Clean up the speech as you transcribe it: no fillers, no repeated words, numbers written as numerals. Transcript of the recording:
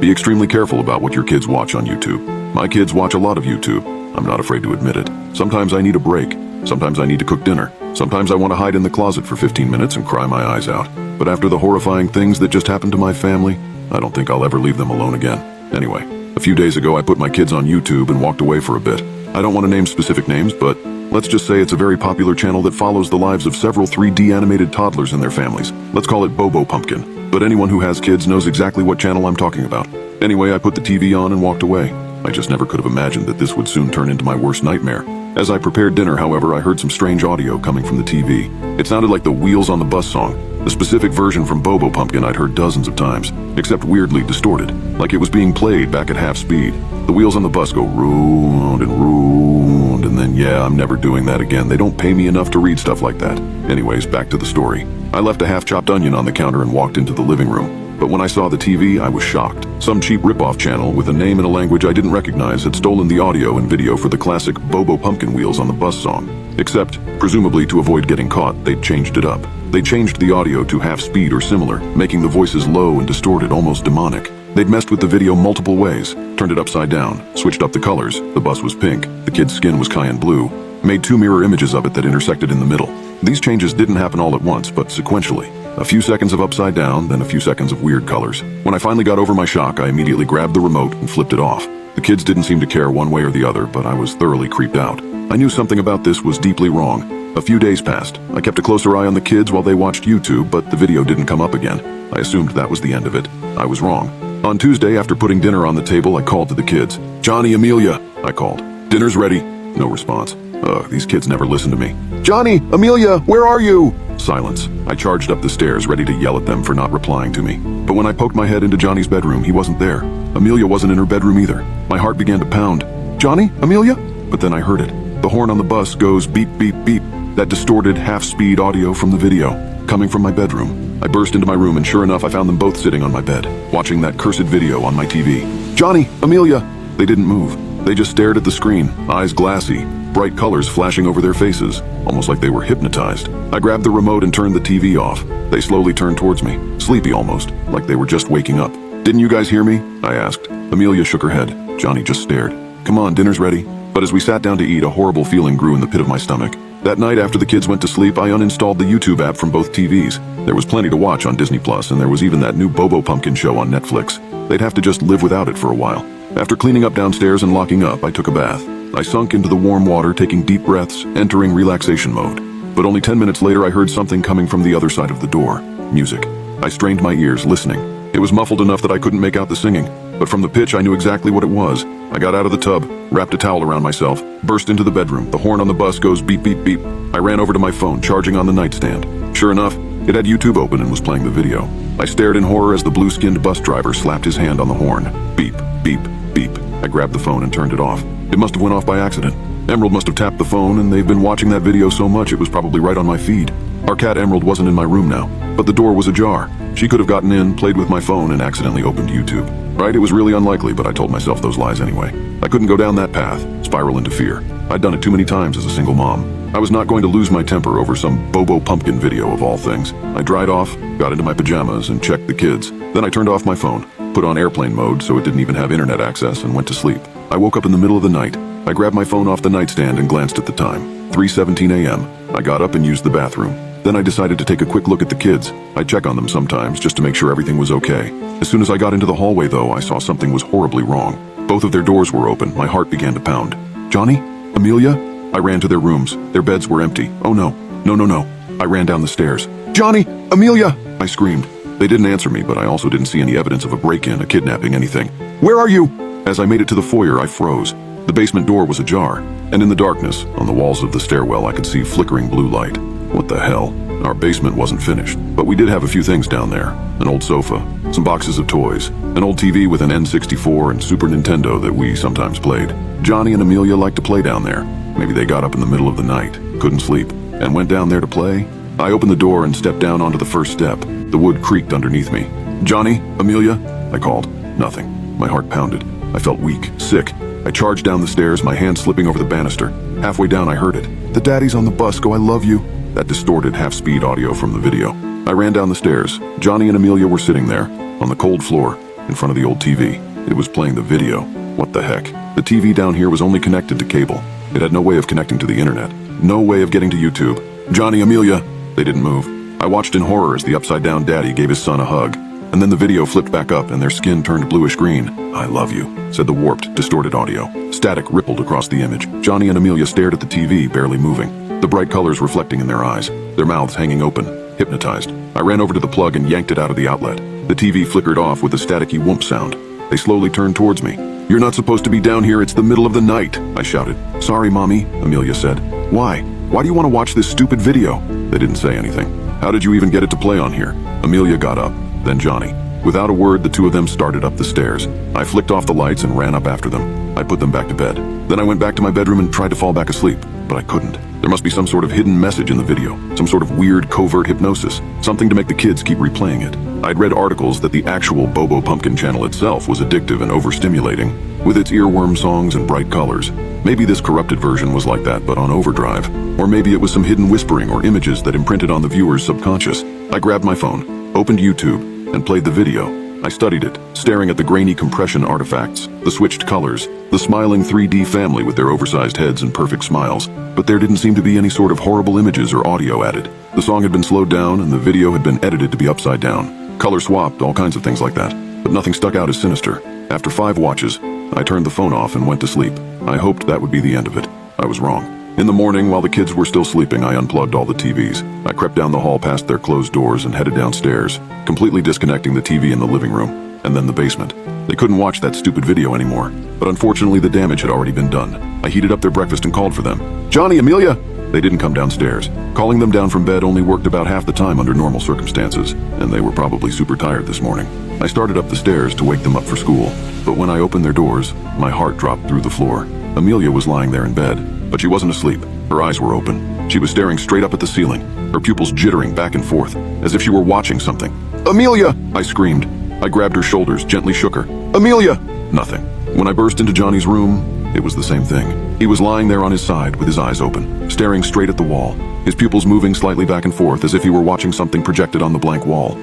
Be extremely careful about what your kids watch on YouTube. My kids watch a lot of YouTube. I'm not afraid to admit it. Sometimes I need a break. Sometimes I need to cook dinner. Sometimes I want to hide in the closet for 15 minutes and cry my eyes out. But after the horrifying things that just happened to my family, I don't think I'll ever leave them alone again. Anyway, a few days ago I put my kids on YouTube and walked away for a bit. I don't want to name specific names, but let's just say it's a very popular channel that follows the lives of several 3D animated toddlers and their families. Let's call it Bobo Pumpkin. But anyone who has kids knows exactly what channel I'm talking about. Anyway, I put the TV on and walked away. I just never could have imagined that this would soon turn into my worst nightmare. As I prepared dinner, however, I heard some strange audio coming from the TV. It sounded like the Wheels on the Bus song, the specific version from Bobo Pumpkin I'd heard dozens of times, except weirdly distorted, like it was being played back at half speed. The wheels on the bus go round and round, and then yeah, I'm never doing that again. They don't pay me enough to read stuff like that. Anyways, back to the story. I left a half-chopped onion on the counter and walked into the living room. But when I saw the TV, I was shocked. Some cheap rip-off channel with a name in a language I didn't recognize had stolen the audio and video for the classic Bobo Pumpkin Wheels on the Bus song. Except, presumably to avoid getting caught, they'd changed it up. They changed the audio to half speed or similar, making the voices low and distorted, almost demonic. They'd messed with the video multiple ways, turned it upside down, switched up the colors. The bus was pink, the kid's skin was cayenne blue, made two mirror images of it that intersected in the middle. These changes didn't happen all at once, but sequentially. A few seconds of upside down, then a few seconds of weird colors. When I finally got over my shock, I immediately grabbed the remote and flipped it off. The kids didn't seem to care one way or the other, but I was thoroughly creeped out. I knew something about this was deeply wrong. A few days passed. I kept a closer eye on the kids while they watched YouTube, but the video didn't come up again. I assumed that was the end of it. I was wrong. On Tuesday, after putting dinner on the table, I called to the kids. "Johnny, Amelia," I called. "Dinner's ready." No response. Ugh, these kids never listen to me. "Johnny, Amelia, where are you?" Silence. I charged up the stairs, ready to yell at them for not replying to me. But when I poked my head into Johnny's bedroom, he wasn't there. Amelia wasn't in her bedroom either. My heart began to pound. "Johnny? Amelia?" But then I heard it. The horn on the bus goes beep, beep, beep. That distorted, half-speed audio from the video, coming from my bedroom. I burst into my room, and sure enough, I found them both sitting on my bed, watching that cursed video on my TV. "Johnny, Amelia!" They didn't move. They just stared at the screen, eyes glassy, bright colors flashing over their faces, almost like they were hypnotized. I grabbed the remote and turned the TV off. They slowly turned towards me, sleepy almost, like they were just waking up. "Didn't you guys hear me?" I asked. Amelia shook her head. Johnny just stared. "Come on, dinner's ready." But as we sat down to eat, a horrible feeling grew in the pit of my stomach. That night after the kids went to sleep, I uninstalled the YouTube app from both TVs. There was plenty to watch on Disney Plus, and there was even that new Bobo Pumpkin show on Netflix. They'd have to just live without it for a while. After cleaning up downstairs and locking up, I took a bath. I sunk into the warm water, taking deep breaths, entering relaxation mode. But only 10 minutes later, I heard something coming from the other side of the door. Music. I strained my ears, listening. It was muffled enough that I couldn't make out the singing, but from the pitch I knew exactly what it was. I got out of the tub, wrapped a towel around myself, burst into the bedroom. The horn on the bus goes beep, beep, beep. I ran over to my phone, charging on the nightstand. Sure enough, it had YouTube open and was playing the video. I stared in horror as the blue-skinned bus driver slapped his hand on the horn. Beep, beep, beep. I grabbed the phone and turned it off. It must have went off by accident. Emerald must have tapped the phone, and they've been watching that video so much it was probably right on my feed. Our cat Emerald wasn't in my room now, but the door was ajar. She could have gotten in, played with my phone, and accidentally opened YouTube. Right, it was really unlikely, but I told myself those lies anyway. I couldn't go down that path, spiral into fear. I'd done it too many times as a single mom. I was not going to lose my temper over some Bobo Pumpkin video of all things. I dried off, got into my pajamas, and checked the kids. Then I turned off my phone, put on airplane mode so it didn't even have internet access, and went to sleep. I woke up in the middle of the night. I grabbed my phone off the nightstand and glanced at the time. 3:17 a.m. I got up and used the bathroom. Then I decided to take a quick look at the kids. I'd check on them sometimes just to make sure everything was okay. As soon as I got into the hallway, though, I saw something was horribly wrong. Both of their doors were open. My heart began to pound. "Johnny? Amelia?" I ran to their rooms. Their beds were empty. "Oh no. No, no, no." I ran down the stairs. "Johnny! Amelia!" I screamed. They didn't answer me, but I also didn't see any evidence of a break-in, a kidnapping, anything. "Where are you?" As I made it to the foyer, I froze. The basement door was ajar, and in the darkness, on the walls of the stairwell, I could see flickering blue light. What the hell? Our basement wasn't finished, but we did have a few things down there. An old sofa, some boxes of toys, an old TV with an N64 and Super Nintendo that we sometimes played. Johnny and Amelia liked to play down there. Maybe they got up in the middle of the night, couldn't sleep, and went down there to play. I opened the door and stepped down onto the first step. The wood creaked underneath me. "Johnny? Amelia?" I called. Nothing. My heart pounded. I felt weak, sick. I charged down the stairs, my hand slipping over the banister. Halfway down, I heard it. "The daddy's on the bus, go, I love you." That distorted half-speed audio from the video. I ran down the stairs. Johnny and Amelia were sitting there, on the cold floor, in front of the old TV. It was playing the video. What the heck? The TV down here was only connected to cable. It had no way of connecting to the internet. No way of getting to YouTube. Johnny, Amelia. They didn't move. I watched in horror as the upside-down daddy gave his son a hug. And then the video flipped back up and their skin turned bluish-green. "I love you," said the warped, distorted audio. Static rippled across the image. Johnny and Amelia stared at the TV, barely moving. The bright colors reflecting in their eyes, their mouths hanging open, hypnotized. I ran over to the plug and yanked it out of the outlet. The TV flickered off with a staticky whoomp sound. They slowly turned towards me. "You're not supposed to be down here, it's the middle of the night," I shouted. "Sorry, Mommy," Amelia said. "Why? Why do you want to watch this stupid video?" They didn't say anything. "How did you even get it to play on here?" Amelia got up, then Johnny. Without a word, the two of them started up the stairs. I flicked off the lights and ran up after them. I put them back to bed. Then I went back to my bedroom and tried to fall back asleep, but I couldn't. There must be some sort of hidden message in the video, some sort of weird covert hypnosis, something to make the kids keep replaying it. I'd read articles that the actual Bobo Pumpkin channel itself was addictive and overstimulating, with its earworm songs and bright colors. Maybe this corrupted version was like that, but on overdrive. Or maybe it was some hidden whispering or images that imprinted on the viewer's subconscious. I grabbed my phone, opened YouTube, and played the video. I studied it, staring at the grainy compression artifacts, the switched colors, the smiling 3D family with their oversized heads and perfect smiles. But there didn't seem to be any sort of horrible images or audio added. The song had been slowed down and the video had been edited to be upside down. Color swapped, all kinds of things like that. But nothing stuck out as sinister. After 5 watches, I turned the phone off and went to sleep. I hoped that would be the end of it. I was wrong. In the morning, while the kids were still sleeping, I unplugged all the TVs. I crept down the hall past their closed doors and headed downstairs, completely disconnecting the TV in the living room, and then the basement. They couldn't watch that stupid video anymore, but unfortunately the damage had already been done. I heated up their breakfast and called for them. "Johnny, Amelia!" They didn't come downstairs. Calling them down from bed only worked about half the time under normal circumstances, and they were probably super tired this morning. I started up the stairs to wake them up for school, but when I opened their doors, my heart dropped through the floor. Amelia was lying there in bed, but she wasn't asleep. Her eyes were open. She was staring straight up at the ceiling, her pupils jittering back and forth, as if she were watching something. "Amelia!" I screamed. I grabbed her shoulders, gently shook her. "Amelia!" Nothing. When I burst into Johnny's room, it was the same thing. He was lying there on his side with his eyes open, staring straight at the wall, his pupils moving slightly back and forth as if he were watching something projected on the blank wall.